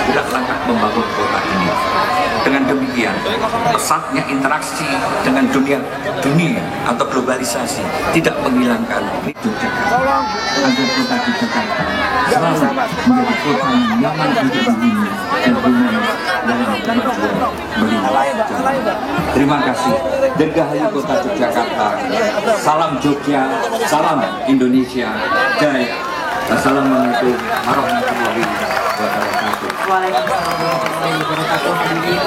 bergerak langkah membangun kota ini. Dengan demikian, pesatnya interaksi dengan dunia atau globalisasi tidak menghilangkan Yogyakarta, agar kota Yogyakarta selalu menjadi kota yang nyaman untuk dunia dan rumah dalam kemajuan melihat. Terima kasih. Dirgahayu kota Yogyakarta. Salam Jogja, salam Indonesia Jaya. Assalamualaikum warahmatullahi wabarakatuh. Waalaikumsalam warahmatullahi wabarakatuh. Hadirin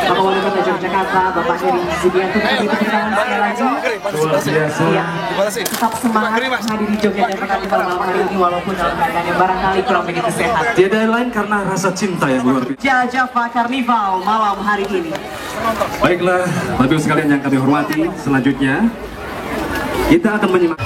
Bapak Wali Kota Yogyakarta, Bapak Heri Sugianto, kami tepuk tangan sekali lagi. Ya, tetap semangat menghadiri Jogja dan Karnival malam hari ini walaupun dalam keadaan yang barangkali kurang begitu sehat. Tiada lain karena rasa cinta yang luar biasa. Java Karnival malam hari ini. Baiklah, Bapak Ibu sekalian yang kami hormati, selanjutnya kita akan menyimak